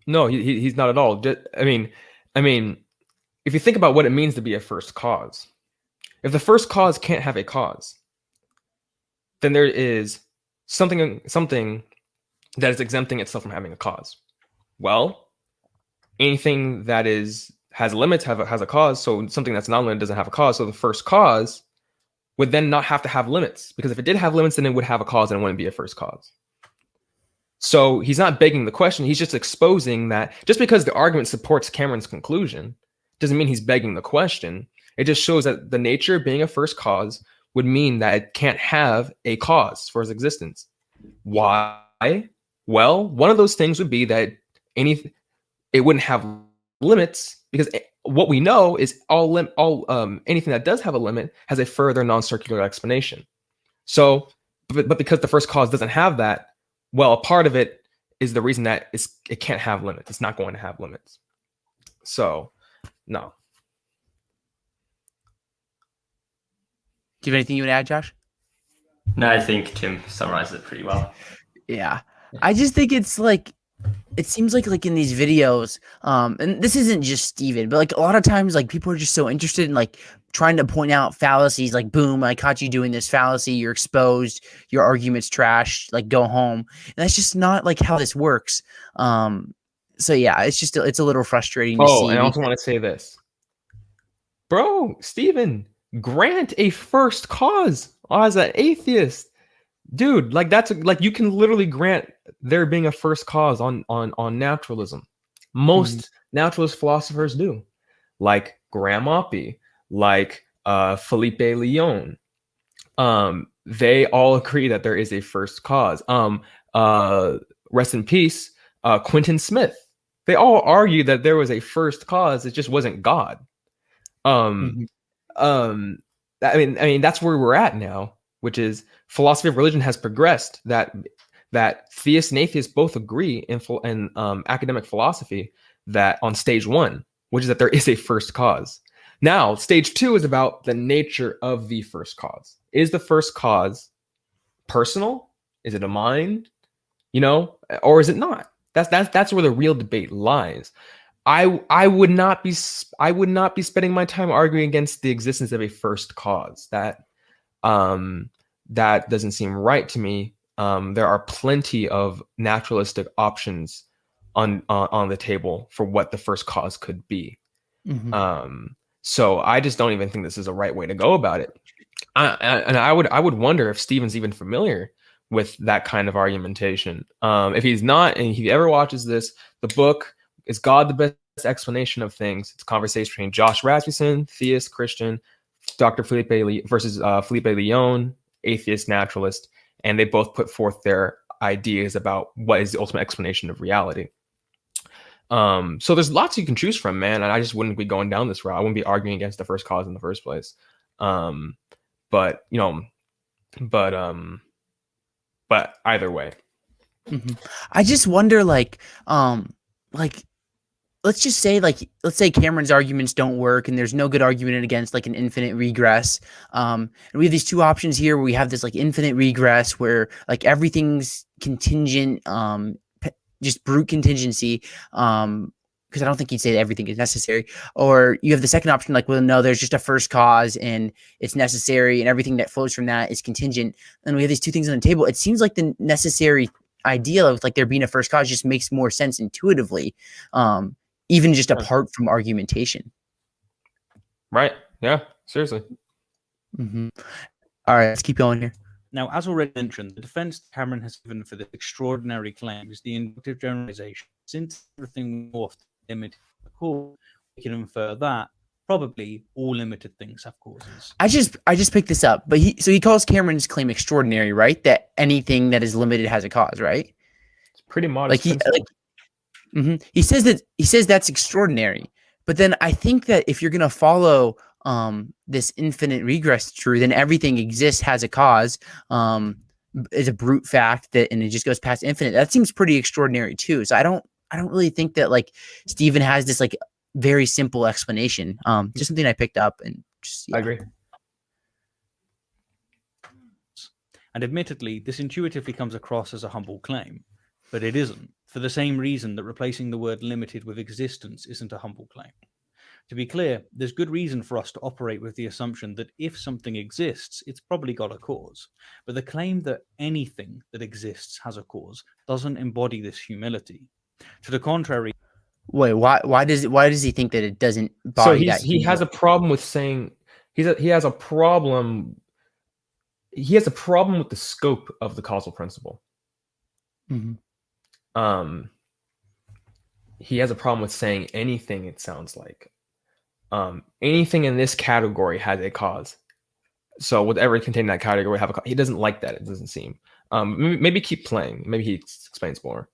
No, he's not at all. I mean, if you think about what it means to be a first cause, if the first cause can't have a cause, then there is something that is exempting itself from having a cause. Well, anything that has limits has a cause. So something that's non-limited doesn't have a cause. So the first cause would then not have to have limits, because if it did have limits, then it would have a cause and it wouldn't be a first cause. So he's not begging the question. He's just exposing that just because the argument supports Cameron's conclusion doesn't mean he's begging the question. It just shows that the nature of being a first cause would mean that it can't have a cause for its existence. Why? Well, one of those things would be that it wouldn't have limits, because what we know is anything that does have a limit has a further non-circular explanation. So, but because the first cause doesn't have that, well, a part of it is the reason that it can't have limits. It's not going to have limits. So, no. Do you have anything you would add, Josh? No, I think Tim summarized it pretty well. Yeah. I just think it's like, it seems like in these videos, and this isn't just Steven, but like a lot of times, like people are just so interested in like trying to point out fallacies, like, boom, I caught you doing this fallacy, you're exposed, your argument's trash, like go home. And that's just not like how this works. So yeah, it's a little frustrating to see. Oh, and I also want to say this. Bro, Steven, grant a first cause as an atheist. Dude, like that's like you can literally grant there being a first cause on naturalism. Most naturalist philosophers do, like Graham Oppie, like Felipe Leon. They all agree that there is a first cause. Rest in peace, Quentin Smith. They all argue that there was a first cause. It just wasn't God. I mean, that's where we're at now, which is philosophy of religion has progressed. That theists and atheists both agree in academic philosophy that on stage one, which is that there is a first cause. Now, stage two is about the nature of the first cause. Is the first cause personal? Is it a mind? Or is it not? That's where the real debate lies. I would not be spending my time arguing against the existence of a first cause. That doesn't seem right to me. There are plenty of naturalistic options on the table for what the first cause could be. So I just don't even think this is a right way to go about it. I would wonder if Steven's even familiar with that kind of argumentation. If he's not, and he ever watches this, the book is God the Best Explanation of Things. It's a conversation between Josh Rasmussen, theist, Christian, Dr. Felipe Leon, atheist, naturalist, and they both put forth their ideas about what is the ultimate explanation of reality. So there's lots you can choose from, man, and I just wouldn't be going down this route. I wouldn't be arguing against the first cause in the first place. But either way. I just wonder, let's just say, let's say Cameron's arguments don't work and there's no good argument against like an infinite regress. And we have these two options here where we have this like infinite regress where like everything's contingent, just brute contingency. Because I don't think he'd say that everything is necessary. Or you have the second option, like, well, no, there's just a first cause and it's necessary and everything that flows from that is contingent. And we have these two things on the table. It seems like the necessary idea of like there being a first cause just makes more sense intuitively, even just apart from argumentation. Right. Yeah, seriously. All right, let's keep going here. Now, as already mentioned, the defense Cameron has given for this extraordinary claim is the inductive generalization. Since everything morphed limited cause, we can infer that probably all limited things have causes. I just picked this up, but he calls Cameron's claim extraordinary, right? That anything that is limited has a cause, right? It's pretty modest. He says that's extraordinary, but then I think that if you're gonna follow this infinite regress true, then everything exists, has a cause, is a brute fact and it just goes past infinite. That seems pretty extraordinary too. So I don't really think that like Steven has this like very simple explanation. Just something I picked up and just, yeah. I agree. And admittedly, this intuitively comes across as a humble claim, but it isn't, for the same reason that replacing the word limited with existence isn't a humble claim. To be clear, there's good reason for us to operate with the assumption that if something exists, it's probably got a cause. But the claim that anything that exists has a cause doesn't embody this humility. To the contrary. Wait, why does he think that it doesn't embody that? He has a problem with saying he has a problem with the scope of the causal principle. He has a problem with saying anything, it sounds like. Anything in this category has a cause. So whatever contained in that category have a cause. He doesn't like that, it doesn't seem. Maybe keep playing. Maybe he explains more.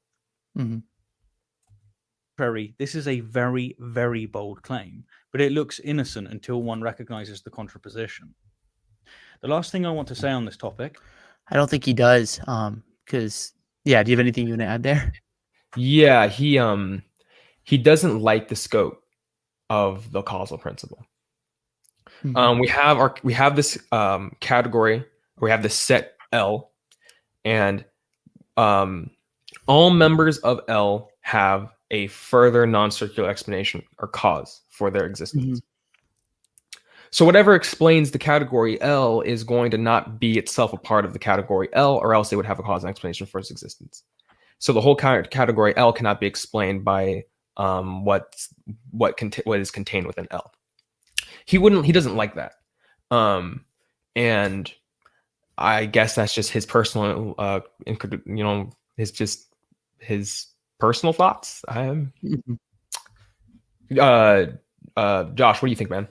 contrary, this is a very, very bold claim, but it looks innocent until one recognizes the contraposition. The last thing I want to say on this topic. I don't think he does. Because yeah, do you have anything you want to add there? Yeah, he doesn't like the scope of the causal principle. We have this category, we have this set L, and all members of L have a further non-circular explanation or cause for their existence. So whatever explains the category L is going to not be itself a part of the category L, or else it would have a cause and explanation for its existence. So the whole category L cannot be explained by what is contained within L. He doesn't like that. And I guess that's just his personal, his personal thoughts. Josh, what do you think, man?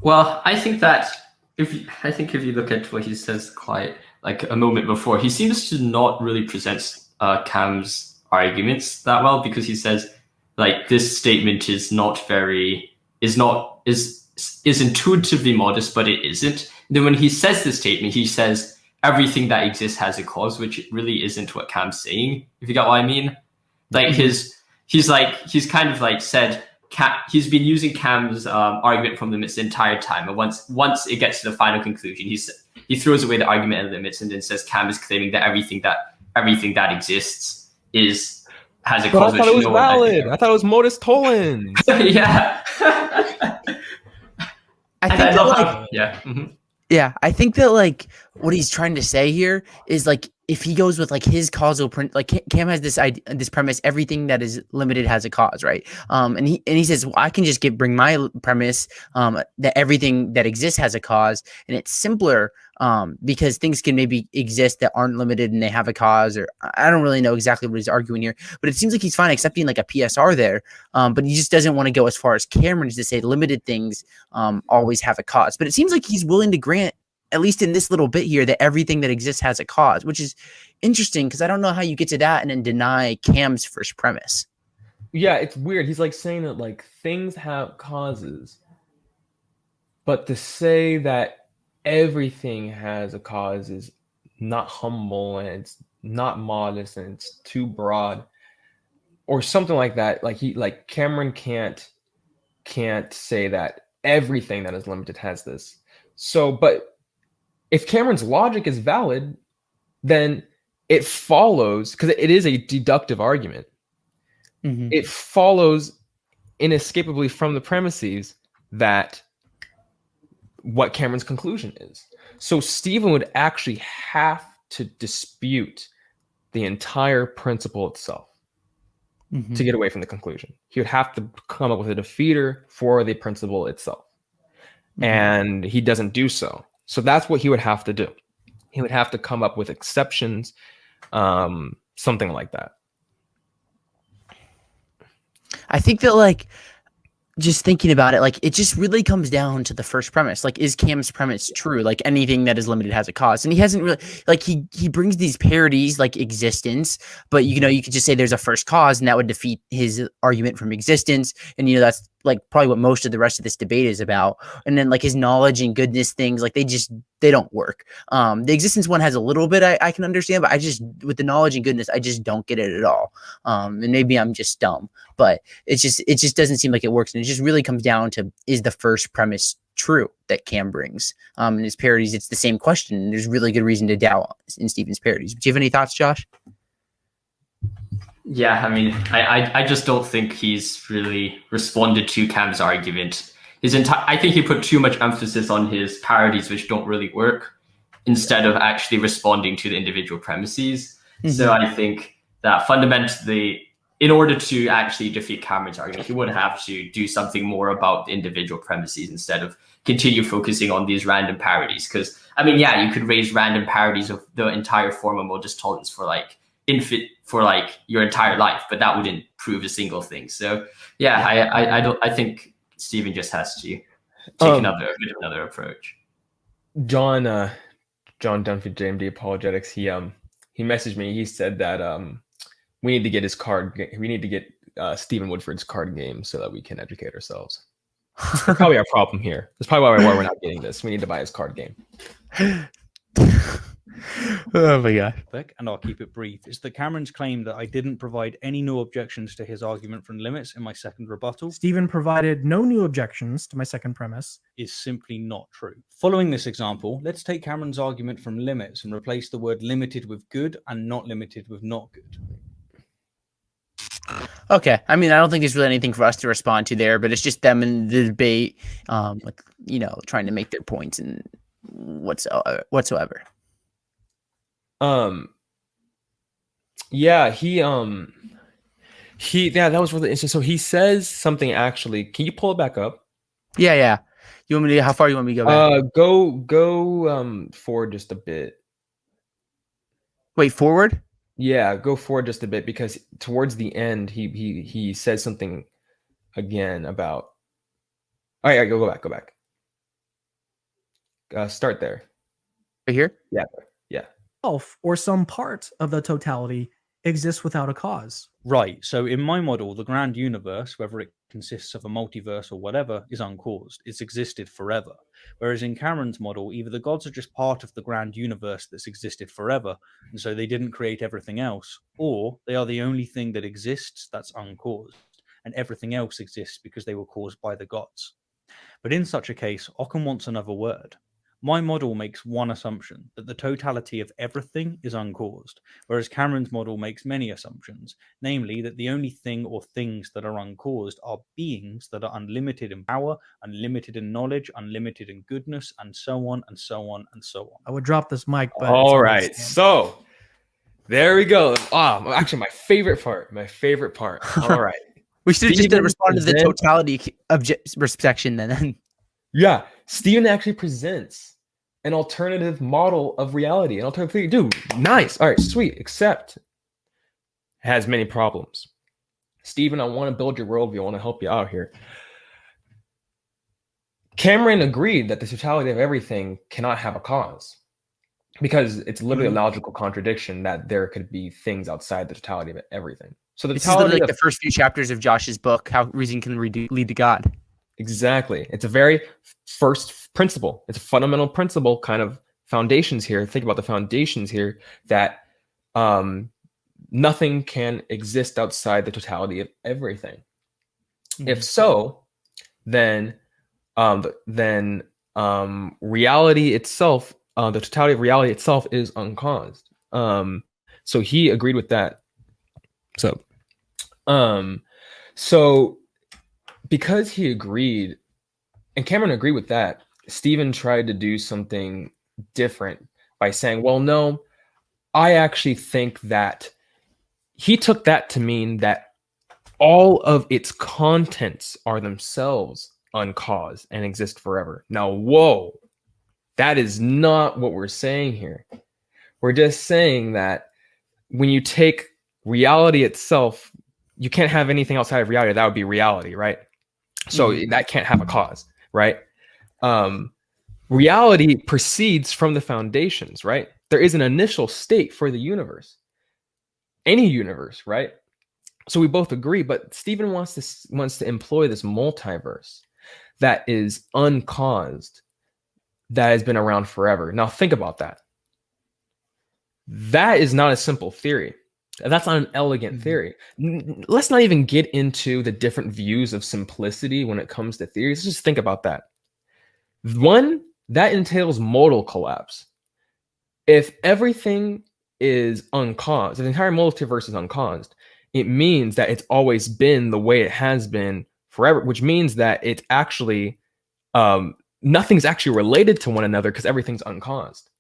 Well, I think that if you look at what he says quite like a moment before, he seems to not really present Cam's arguments that well, because he says like this statement is intuitively modest, but it isn't. And then when he says this statement, he says everything that exists has a cause, which really isn't what Cam's saying, if you get what I mean. Like he's kind of like said he's been using Cam's argument from limits the entire time, and once it gets to the final conclusion, he throws away the argument and limits and then says Cam is claiming that everything that exists has a cause. But I thought it was valid. I thought it was modus tollens. Yeah. I think Yeah, I think that like what he's trying to say here is like if he goes with like his causal print, like Cam has this idea, this premise, everything that is limited has a cause, right? And he says, well, I can just bring my premise that everything that exists has a cause, and it's simpler because things can maybe exist that aren't limited and they have a cause, or I don't really know exactly what he's arguing here, but it seems like he's fine accepting like a PSR there, but he just doesn't want to go as far as Cameron to say limited things always have a cause. But it seems like he's willing to grant, at least in this little bit here, that everything that exists has a cause, which is interesting because I don't know how you get to that and then deny Cam's first premise. Yeah, it's weird. He's like saying that like things have causes, but to say that everything has a cause is not humble and it's not modest and it's too broad or something like that. Like Cameron can't say that everything that is limited has this. So, but if Cameron's logic is valid, then it follows, because it is a deductive argument, it follows inescapably from the premises that what Cameron's conclusion is. So Stephen would actually have to dispute the entire principle itself to get away from the conclusion. He would have to come up with a defeater for the principle itself. And he doesn't do so. So that's what he would have to do. He would have to come up with exceptions, something like that. I think that like just thinking about it, like it just really comes down to the first premise. Like, is Cam's premise true? Like anything that is limited has a cause. And he hasn't really, like he brings these parodies like existence, but you could just say there's a first cause and that would defeat his argument from existence. And that's like probably what most of the rest of this debate is about. And then like his knowledge and goodness things, like they don't work. The existence one has a little bit I can understand, but with the knowledge and goodness, I just don't get it at all. And maybe I'm just dumb, but it just doesn't seem like it works. And it just really comes down to, is the first premise true that Cam brings? In his parodies, it's the same question. And there's really good reason to doubt in Stephen's parodies. Do you have any thoughts, Josh? Yeah, I mean, I just don't think he's really responded to Cam's argument. I think he put too much emphasis on his parodies, which don't really work, instead of actually responding to the individual premises. So I think that fundamentally, in order to actually defeat Cameron's argument, he would have to do something more about the individual premises instead of continue focusing on these random parodies. Because, I mean, yeah, you could raise random parodies of the entire form of modus tollens for your entire life, but that wouldn't prove a single thing. So yeah, I think Stephen just has to take another approach. John Dunphy, JMD Apologetics, he messaged me. He said that we need to get his card. We need to get Stephen Woodford's card game so that we can educate ourselves. That's probably our problem here. That's probably why we're not getting this. We need to buy his card game. Oh my god. And I'll keep it brief, is that Cameron's claim that I didn't provide any new objections to his argument from limits in my second rebuttal Stephen provided no new objections to my second premise. is simply not true. Following this example, let's take Cameron's argument from limits and replace the word limited with good and not limited with not good. Okay. I mean, I don't think there's really anything for us to respond to there, but it's just them in the debate, like, you know, trying to make their points and whatsoever. Yeah, that was really interesting. So he says something actually. Can you pull it back up? Yeah. You want me to? How far you want me to go back? Go forward just a bit. Wait, forward? Yeah, go forward just a bit, because towards the end he says something again about. All right, go back. Start there. Right here? Yeah. Or some part of the totality exists without a cause. Right. So in my model, the grand universe, whether it consists of a multiverse or whatever, is uncaused. It's existed forever. Whereas in Cameron's model, either the gods are just part of the grand universe that's existed forever, and so they didn't create everything else, or they are the only thing that exists that's uncaused, and everything else exists because they were caused by the gods. But in such a case, Occam wants another word. My model makes one assumption, that the totality of everything is uncaused, whereas Cameron's model makes many assumptions, namely that the only thing or things that are uncaused are beings that are unlimited in power, unlimited in knowledge, unlimited in goodness, and so on and so on and so on. I would drop this mic, but all right, so there we go. Actually, my favorite part. All right. We should have just responded to the totality section then. Yeah, Stephen actually presents an alternative model of reality, an alternative theory. Dude, nice. All right, sweet. Except has many problems. Stephen, I want to build your worldview. I want to help you out here. Cameron agreed that the totality of everything cannot have a cause, because it's literally a logical contradiction that there could be things outside the totality of everything. So the totality is like the first few chapters of Josh's book, How Reason Can Lead to God. Exactly. It's a very first principle. It's a fundamental principle, kind of foundations here. Think about the foundations here, that nothing can exist outside the totality of everything. Mm-hmm. If so, then reality itself, the totality of reality itself is uncaused. So he agreed with that. So because he agreed, and Cameron agreed with that, Stephen tried to do something different by saying, well, no, I actually think that he took that to mean that all of its contents are themselves uncaused and exist forever. Now, whoa, that is not what we're saying here. We're just saying that when you take reality itself, you can't have anything outside of reality. That would be reality, right? So that can't have a cause, right? Reality proceeds from the foundations, right? There is an initial state for the universe, any universe, right? So we both agree, but Stephen wants to employ this multiverse that is uncaused, that has been around forever. Now think about that. That is not a simple theory. That's not an elegant theory. Let's not even get into the different views of simplicity when it comes to theories. Let's just think about that. One, that entails modal collapse. If everything is uncaused, if the entire multiverse is uncaused, it means that it's always been the way it has been forever, which means that it's actually, nothing's actually related to one another because everything's uncaused.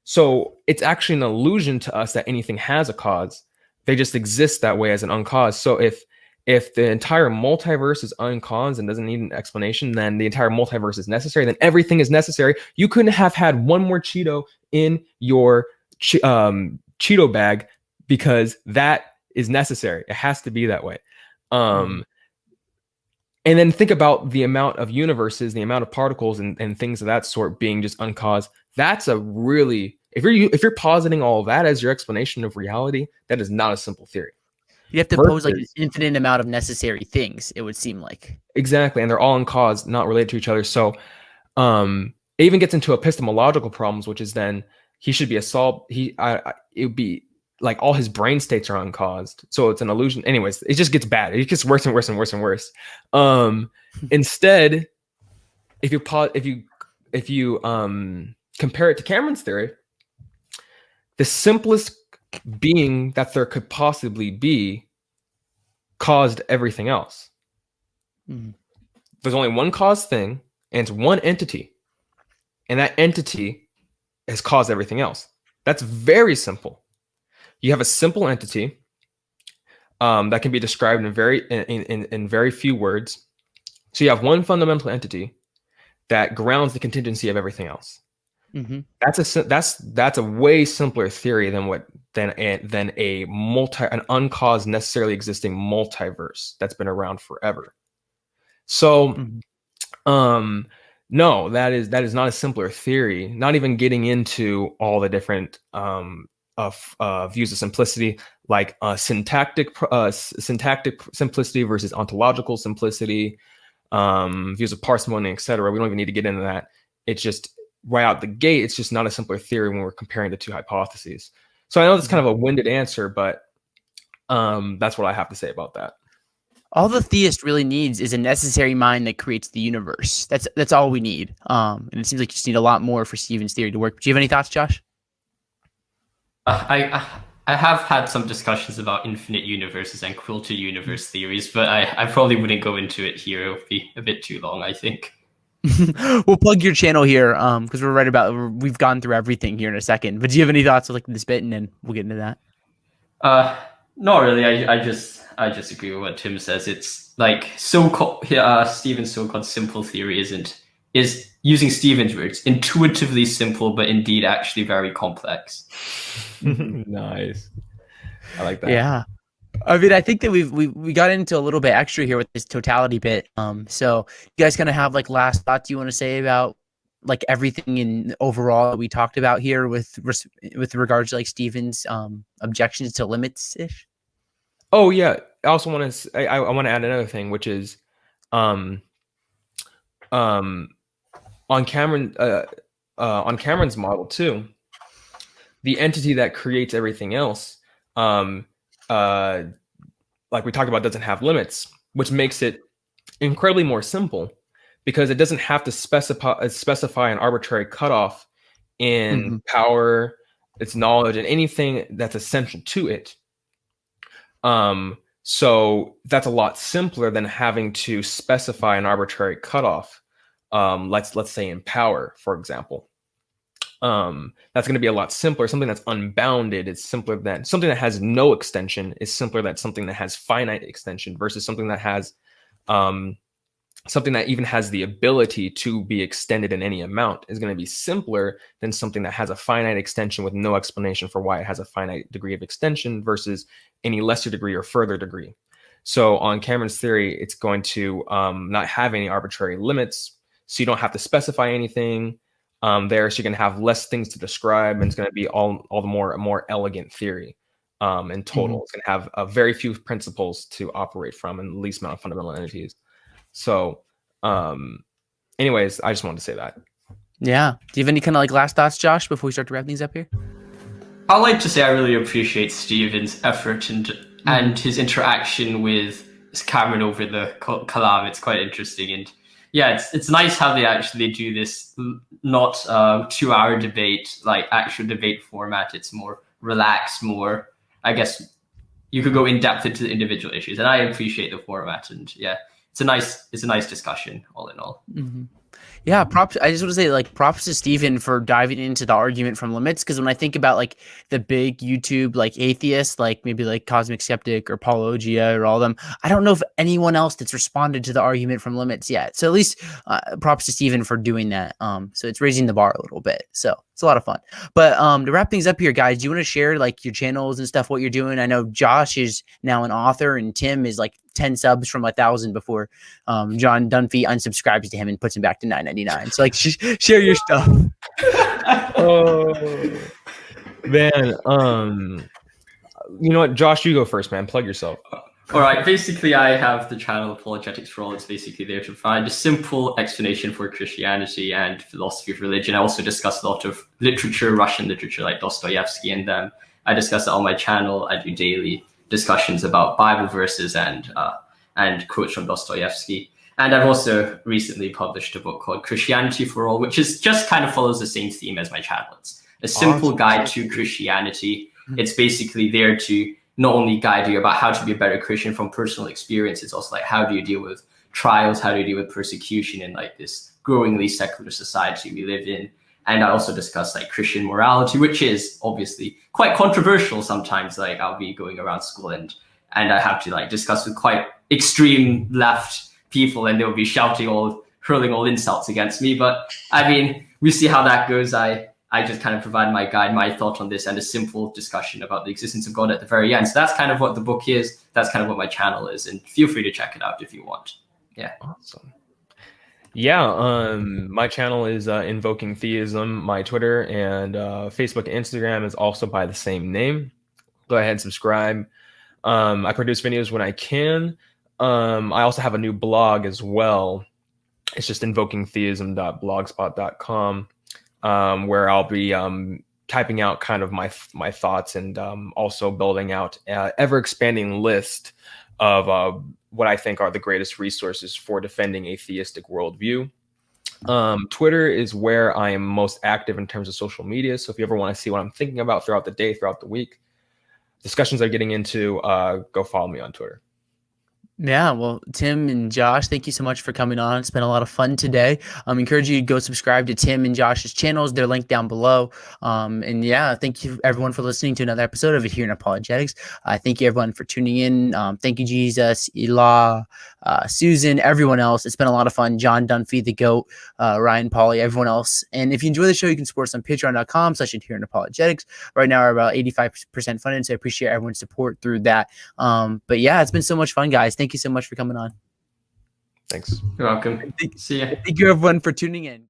So it's actually an illusion to us that anything has a cause. They just exist that way as an uncaused. So if the entire multiverse is uncaused and doesn't need an explanation, then the entire multiverse is necessary. Then everything is necessary. You couldn't have had one more Cheeto in your Cheeto bag because that is necessary. It has to be that way. And then think about the amount of universes, the amount of particles and things of that sort being just uncaused. That's a really, if you're positing all of that as your explanation of reality, that is not a simple theory. You have to pose like an infinite amount of necessary things, it would seem like. Exactly, and they're all in cause, not related to each other. So it even gets into epistemological problems, which is then he should be it would be like all his brain states are uncaused, so it's an illusion. Anyways, it just gets bad. It gets worse and worse and worse and worse. Instead, if you compare it to Cameron's theory, the simplest being that there could possibly be caused everything else. There's only one cause thing, and it's one entity, and that entity has caused everything else. That's very simple. You have a simple entity that can be described in very few words. So you have one fundamental entity that grounds the contingency of everything else. That's a way simpler theory than an uncaused, necessarily existing multiverse that's been around forever. So, no, that is not a simpler theory. Not even getting into all the different views of simplicity, like syntactic simplicity versus ontological simplicity, views of parsimony, etc. We don't even need to get into that. It's just right out the gate, it's just not a simpler theory when we're comparing the two hypotheses. So I know that's kind of a winded answer, but that's what I have to say about that. All the theist really needs is a necessary mind that creates the universe. That's all we need. And it seems like you just need a lot more for Stephen's theory to work. Do you have any thoughts, Josh? I have had some discussions about infinite universes and quilted universe theories, but I probably wouldn't go into it here. It would be a bit too long, I think. We'll plug your channel here because we've gone through everything here in a second. But do you have any thoughts on like this bit, and then we'll get into that? Not really. I just agree with what Tim says. It's like Stephen's so-called simple theory is using Stephen's words, intuitively simple, but indeed actually very complex. Nice. I like that. Yeah. I mean, I think that we got into a little bit extra here with this totality bit. So you guys kind of have like last thoughts you want to say about like everything in overall that we talked about here with regards to like Stephen's objections to limits ish? Oh yeah. I also want to I want to add another thing, which is on Cameron's model too, the entity that creates everything else, like we talked about, doesn't have limits, which makes it incredibly more simple because it doesn't have to specify an arbitrary cutoff in power, its knowledge, and anything that's essential to it. So that's a lot simpler than having to specify an arbitrary cutoff. Let's say in power, for example. That's going to be a lot simpler. Something that's unbounded is simpler than something that has no extension is simpler than something that has finite extension versus something that has something that even has the ability to be extended in any amount is going to be simpler than something that has a finite extension with no explanation for why it has a finite degree of extension versus any lesser degree or further degree. So on Cameron's theory, it's going to not have any arbitrary limits. So you don't have to specify anything there. So you're going to have less things to describe, and it's going to be all the more elegant theory in total. It's going to have very few principles to operate from and the least amount of fundamental entities. So anyways, I just wanted to say that. Yeah. Do you have any kind of like last thoughts, Josh, before we start to wrap things up here? I'd like to say I really appreciate Stephen's effort and his interaction with Cameron over the collab. It's quite interesting. And yeah, it's nice how they actually do this, not 2-hour debate, like actual debate format. It's more relaxed, more, I guess you could go in depth into the individual issues. And I appreciate the format. And yeah, it's a nice discussion all in all. Yeah, props. I just want to say, like, props to Stephen for diving into the argument from limits. Because when I think about like the big YouTube like atheists, like maybe like Cosmic Skeptic or Paulogia or all of them, I don't know if anyone else that's responded to the argument from limits yet. So at least props to Stephen for doing that. So it's raising the bar a little bit. So it's a lot of fun. But to wrap things up here, guys, do you want to share like your channels and stuff, what you're doing? I know Josh is now an author, and Tim is like 10 subs from 1,000 before John Dunphy unsubscribes to him and puts him back to $9.99. So like share your stuff. Oh man, you know what, Josh, you go first, man. Plug yourself. All right. Basically, I have the channel Apologetics for All. It's basically there to provide a simple explanation for Christianity and philosophy of religion. I also discuss a lot of literature, Russian literature like Dostoevsky, and I discuss it on my channel. I do daily discussions about Bible verses and quotes from Dostoevsky. And I've also recently published a book called Christianity for All, which is just kind of follows the same theme as my channel. It's a simple guide to Christianity. It's basically there to not only guide you about how to be a better Christian from personal experience. It's also like, how do you deal with trials? How do you deal with persecution in like this growingly secular society we live in? And I also discuss like Christian morality, which is obviously quite controversial sometimes. Like I'll be going around school and I have to like discuss with quite extreme left people, and they'll be hurling all insults against me. But I mean, we see how that goes. I just kind of provide my guide, my thought on this, and a simple discussion about the existence of God at the very end. So that's kind of what the book is. That's kind of what my channel is. And feel free to check it out if you want. Yeah. Awesome. Yeah. My channel is Invoking Theism. My Twitter and Facebook and Instagram is also by the same name. Go ahead and subscribe. I produce videos when I can. I also have a new blog as well. It's just invokingtheism.blogspot.com. Where I'll be typing out kind of my thoughts and also building out an ever-expanding list of what I think are the greatest resources for defending a theistic worldview. Twitter is where I am most active in terms of social media. So if you ever want to see what I'm thinking about throughout the day, throughout the week, discussions I'm getting into, go follow me on Twitter. Yeah, well, Tim and Josh, thank you so much for coming on. It's been a lot of fun today. I encourage you to go subscribe to Tim and Josh's channels. They're linked down below. And yeah, thank you everyone for listening to another episode of Adherent Apologetics. Thank you everyone for tuning in. Thank you, Jesus, Elah, Susan, everyone else. It's been a lot of fun. John Dunphy, the GOAT, Ryan Pauly, everyone else. And if you enjoy the show, you can support us on patreon.com/Adherent Apologetics. Right now, we're about 85% funded, so I appreciate everyone's support through that. But yeah, it's been so much fun, guys. Thank you so much for coming on. Thanks. You're welcome. See ya. Thank you everyone for tuning in.